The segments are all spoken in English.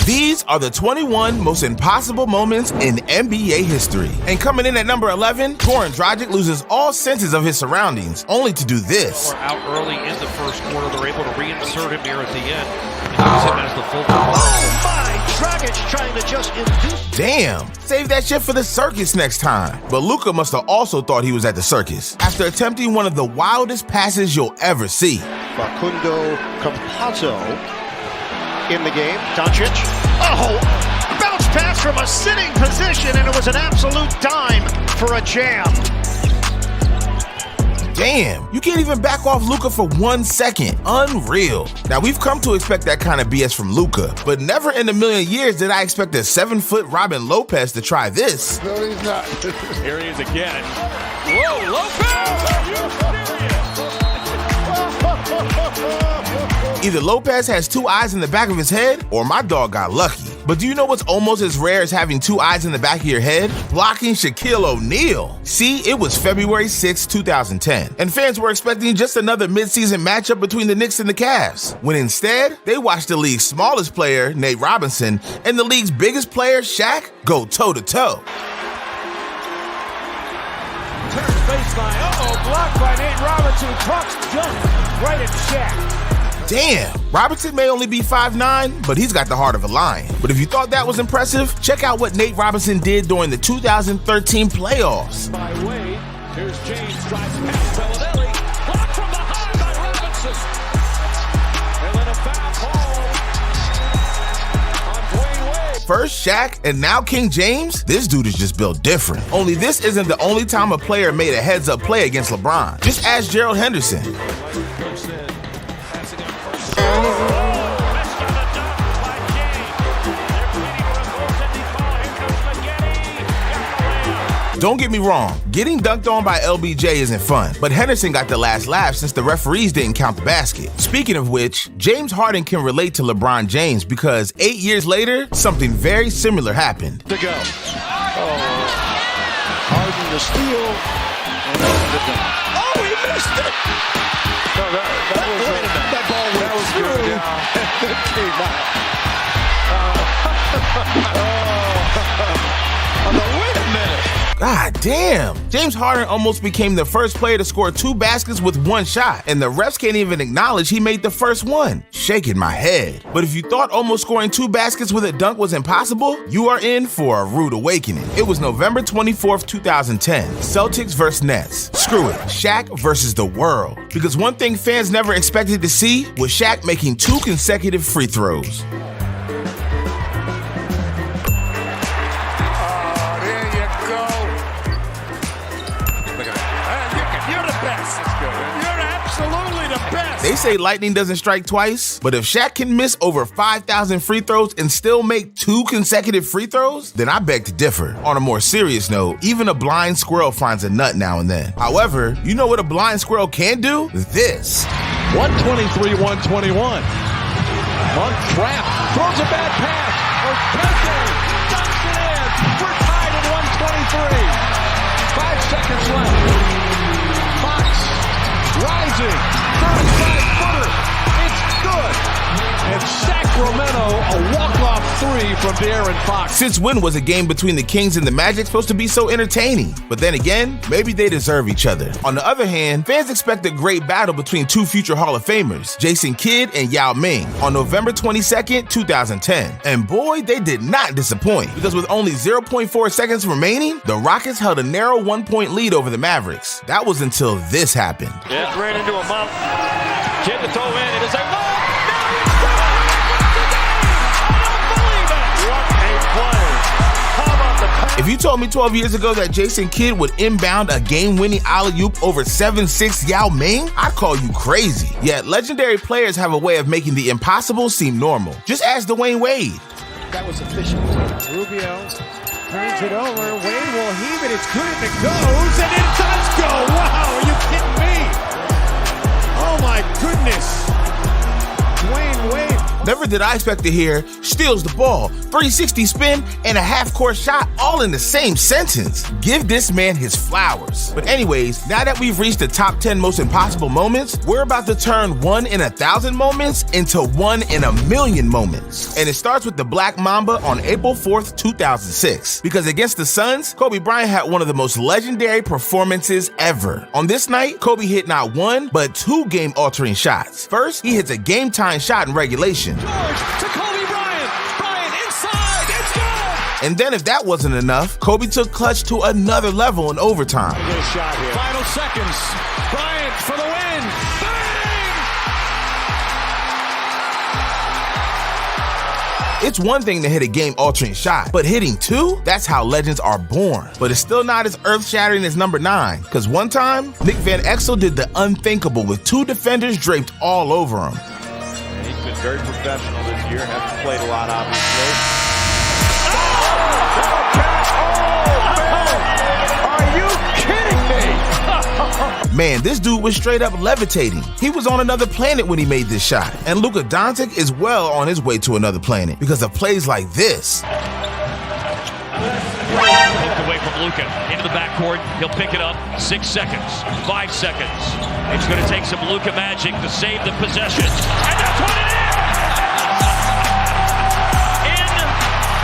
These are the 21 most impossible moments in NBA history. And coming in at number 11, Goran Dragic loses all senses of his surroundings, only to do this. Out early in the first quarter, they're able to reinsert him here at the end. And use him as the full court. Oh my! Dragic trying to just induce. Damn, save that shit for the circus next time. But Luka must have also thought he was at the circus after attempting one of the wildest passes you'll ever see. Facundo Campazzo in the game. Doncic. Oh, bounce pass from a sitting position, and it was an absolute dime for a jam. Damn, you can't even back off Luka for 1 second. Unreal. Now, we've come to expect that kind of BS from Luka, but never in a million years did I expect a 7-foot Robin Lopez to try this. No, he's not. Here he is again. Whoa, Lopez! Are you serious? Either Lopez has 2 eyes in the back of his head, or my dog got lucky. But do you know what's almost as rare as having 2 eyes in the back of your head? Blocking Shaquille O'Neal. See, it was February 6, 2010, and fans were expecting just another midseason matchup between the Knicks and the Cavs, when instead, they watched the league's smallest player, Nate Robinson, and the league's biggest player, Shaq, go toe-to-toe. Turns baseline, blocked by Nate Robinson, talks jump right at Shaq. Damn, Robinson may only be 5'9", but he's got the heart of a lion. But if you thought that was impressive, check out what Nate Robinson did during the 2013 playoffs. By Wade, here's James, drives past Bellinelli, blocked from behind by Robinson. And then a foul call on Dwayne Wade. First Shaq, and now King James? This dude is just built different. Only this isn't the only time a player made a heads-up play against LeBron. Just ask Gerald Henderson. Don't get me wrong, getting dunked on by LBJ isn't fun, but Henderson got the last laugh since the referees didn't count the basket. Speaking of which, James Harden can relate to LeBron James because 8 years later, something very similar happened. To go. Harden to steal. And the dunk. Oh, he missed it! No, that ball went through. It came out. Wait a minute. God damn! James Harden almost became the first player to score 2 baskets with 1 shot, and the refs can't even acknowledge he made the first one. Shaking my head. But if you thought almost scoring 2 baskets with a dunk was impossible, you are in for a rude awakening. It was November 24th, 2010. Celtics versus Nets. Screw it. Shaq versus the world. Because one thing fans never expected to see was Shaq making 2 consecutive free throws. They say lightning doesn't strike twice, but if Shaq can miss over 5,000 free throws and still make 2 consecutive free throws, then I beg to differ. On a more serious note, even a blind squirrel finds a nut now and then. However, you know what a blind squirrel can do? This. 123-121. Monk trap, throws a bad pass. O'Kente dunks it in. We're tied at 123. 5 seconds left. Fox rising. 35-footer. It's good. And Sacramento, a walk-off 3 from De'Aaron Fox. Since when was a game between the Kings and the Magic supposed to be so entertaining? But then again, maybe they deserve each other. On the other hand, fans expect a great battle between 2 future Hall of Famers, Jason Kidd and Yao Ming, on November 22nd, 2010. And boy, they did not disappoint, because with only 0.4 seconds remaining, the Rockets held a narrow 1-point lead over the Mavericks. That was until this happened. Yeah, ran into a mount. Kidd to throw in. It is a goal. If you told me 12 years ago that Jason Kidd would inbound a game-winning alley-oop over 7'6" Yao Ming, I'd call you crazy. Yet legendary players have a way of making the impossible seem normal. Just ask Dwayne Wade. That was efficient. Rubio turns it over. Wade will heave it. It's good and it goes, and it does go. Wow, are you kidding me? Oh my goodness. Dwayne Wade. Never did I expect to hear steals the ball, 360 spin, and a half-court shot all in the same sentence. Give this man his flowers. But anyways, now that we've reached the top 10 most impossible moments, we're about to turn 1 in 1,000 moments into 1 in a million moments. And it starts with the Black Mamba on April 4th, 2006. Because against the Suns, Kobe Bryant had one of the most legendary performances ever. On this night, Kobe hit not one, but 2 game-altering shots. First, he hits a game-tying shot in regulation. George to Kobe Bryant. Bryant inside. It's good. And then if that wasn't enough, Kobe took clutch to another level in overtime. Good shot here. Final seconds. Bryant for the win. Bang! It's one thing to hit a game-altering shot, but hitting 2? That's how legends are born. But it's still not as earth-shattering as number 9, because one time, Nick Van Exel did the unthinkable with 2 defenders draped all over him. And he's been very professional this year, hasn't played a lot, obviously. Are you kidding me? Man, this dude was straight up levitating. He was on another planet when he made this shot. And Luka Doncic is well on his way to another planet because of plays like this. Poked away from Luka into the backcourt. He'll pick it up. 6 seconds. 5 seconds. It's going to take some Luka magic to save the possession. And that's what it is! In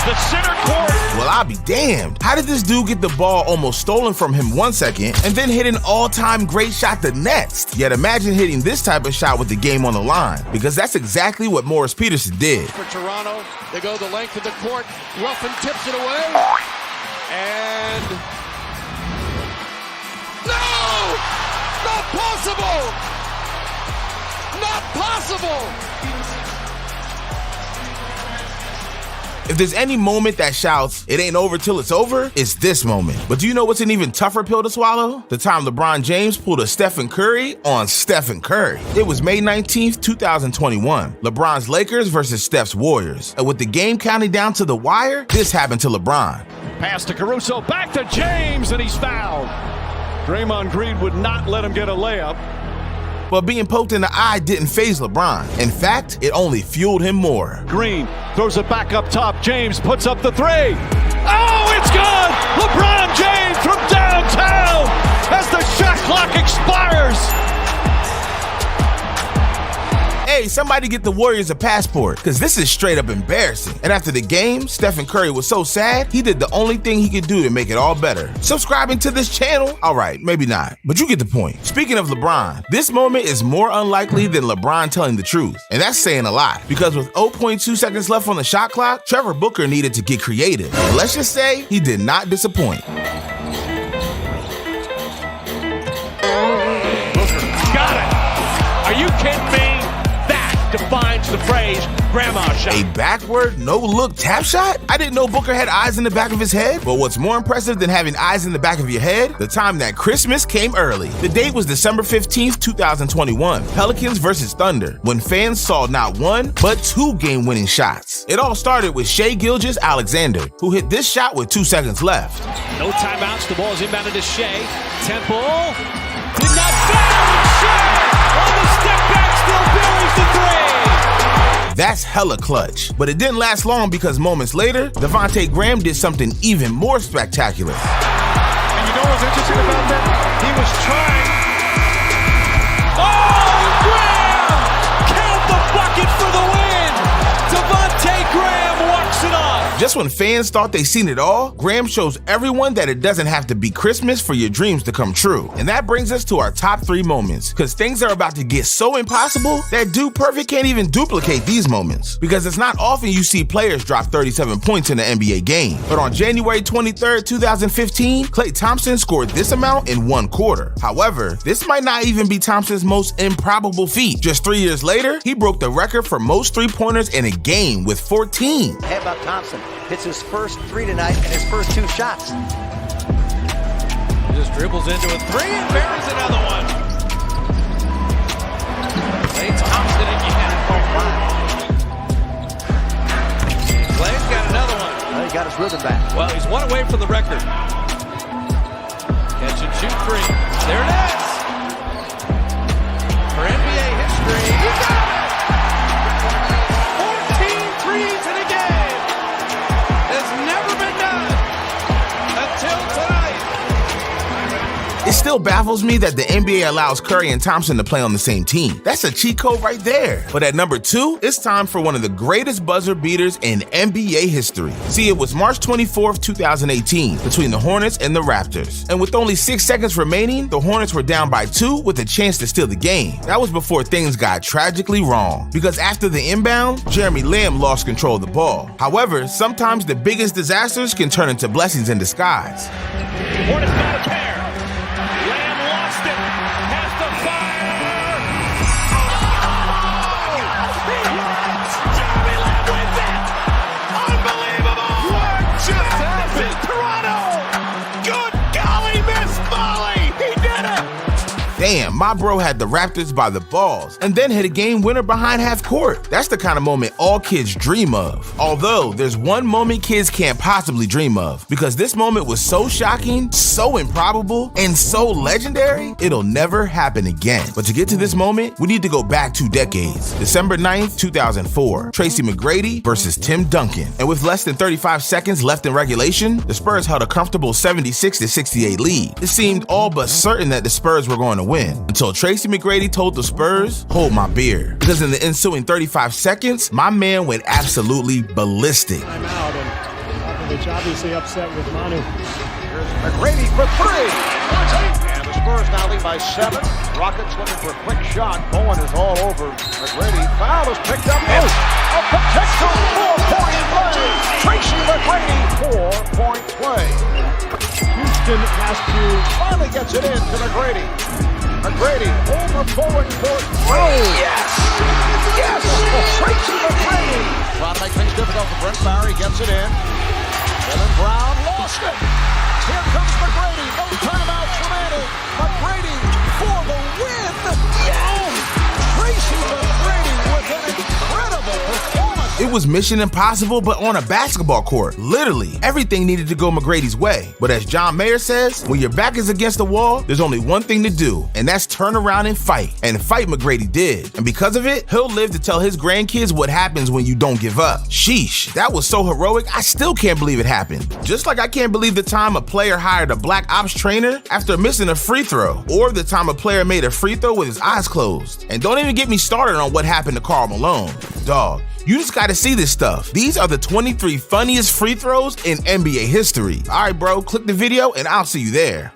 the center court. Well, I'll be damned. How did this dude get the ball almost stolen from him 1 second and then hit an all-time great shot the next? Yet imagine hitting this type of shot with the game on the line, because that's exactly what Morris Peterson did. For Toronto, they go the length of the court. Ruffin tips it away. And no! Not possible! Not possible! If there's any moment that shouts, it ain't over till it's over, it's this moment. But do you know what's an even tougher pill to swallow? The time LeBron James pulled a Stephen Curry on Stephen Curry. It was May 19th, 2021. LeBron's Lakers versus Steph's Warriors. And with the game counting down to the wire, this happened to LeBron. Pass to Caruso, back to James, and he's fouled. Draymond Green would not let him get a layup. But being poked in the eye didn't faze LeBron. In fact, it only fueled him more. Green throws it back up top. James puts up the 3. Oh, it's good! LeBron James from downtown as the shot clock expires. Hey, somebody get the Warriors a passport, because this is straight up embarrassing. And after the game, Stephen Curry was so sad, he did the only thing he could do to make it all better. Subscribing to this channel? All right, maybe not, but you get the point. Speaking of LeBron, this moment is more unlikely than LeBron telling the truth. And that's saying a lot, because with 0.2 seconds left on the shot clock, Trevor Booker needed to get creative. And let's just say he did not disappoint. Got it! Are you kidding me? Defines the phrase grandma shot. A backward, no-look tap shot? I didn't know Booker had eyes in the back of his head. But what's more impressive than having eyes in the back of your head? The time that Christmas came early. The date was December 15th, 2021. Pelicans versus Thunder, when fans saw not 1, but 2 game-winning shots. It all started with Shai Gilgeous-Alexander, who hit this shot with 2 seconds left. No timeouts. The ball is inbounded to Shai. Temple did not foul. Shai on the step back still buries the 3. That's hella clutch. But it didn't last long, because moments later, Devontae Graham did something even more spectacular. And you know what's interesting about that? He was trying. Oh, Graham! Count the bucket for the win! Devontae Graham walks it off. Just when fans thought they seen it all, Graham shows everyone that it doesn't have to be Christmas for your dreams to come true. And that brings us to our top 3 moments, because things are about to get so impossible that Dude Perfect can't even duplicate these moments. Because it's not often you see players drop 37 points in an NBA game. But on January 23rd, 2015, Klay Thompson scored this amount in 1 quarter. However, this might not even be Thompson's most improbable feat. Just 3 years later, he broke the record for most 3-pointers in a game with 14. How about Thompson? Hits his first 3 tonight and his first 2 shots. Just dribbles into a 3 and buries another one. Klay Thompson again. Klay's got another one. Well, he got his rhythm back. Well, he's 1 away from the record. Catch and shoot 3. There it is. For NBA history, he got it! still baffles me that the NBA allows Curry and Thompson to play on the same team. That's a cheat code right there. But at number 2, it's time for one of the greatest buzzer beaters in NBA history. See, it was March 24th, 2018, between the Hornets and the Raptors. And with only 6 seconds remaining, the Hornets were down by 2 with a chance to steal the game. That was before things got tragically wrong, because after the inbound, Jeremy Lamb lost control of the ball. However, sometimes the biggest disasters can turn into blessings in disguise. Hornets got a pair. Lamb lost it. Has to fire. Oh! Jeremy Lamb wins it. Unbelievable. What just happened? Toronto. Good golly, Miss Molly. He did it. Damn, my bro had the Raptors by the balls and then hit a game winner behind half court. That's the kind of moment all kids dream of. Although, there's one moment kids can't possibly dream of, because this moment was so shocking, so improbable, and so legendary, it'll never happen again. But to get to this moment, we need to go back 2 decades. December 9th, 2004, Tracy McGrady versus Tim Duncan. And with less than 35 seconds left in regulation, the Spurs held a comfortable 76-68 lead. It seemed all but certain that the Spurs were going to win, until Tracy McGrady told the Spurs, hold my beer. Because in the ensuing 35 seconds, my man went absolutely ballistic. I'm out, and Popovich obviously upset with Manu. Here's McGrady for 3. And the Spurs now lead by 7. Rockets looking for a quick shot. Bowen is all over McGrady. Foul is picked up. Oh, a potential 4-point play. Tracy McGrady, 4-point play. Houston has to Finally gets it in to McGrady. McGrady over Bowen for 3. Yes! Yes! Tracy McGrady. Trying to make things difficult for Brent Barry. Gets it in. Jaylen Brown lost it. Here comes McGrady. No timeouts remaining. McGrady for the win. Yes! Tracy McGrady with an incredible performance. It was mission impossible, but on a basketball court. Literally, everything needed to go McGrady's way. But as John Mayer says, when your back is against the wall, there's only one thing to do, and that's turn around and fight. And fight McGrady did. And because of it, he'll live to tell his grandkids what happens when you don't give up. Sheesh, that was so heroic, I still can't believe it happened. Just like I can't believe the time a player hired a black ops trainer after missing a free throw, or the time a player made a free throw with his eyes closed. And don't even get me started on what happened to Karl Malone. Dog, you just gotta see this stuff. These are the 23 funniest free throws in NBA history. All right, bro, click the video and I'll see you there.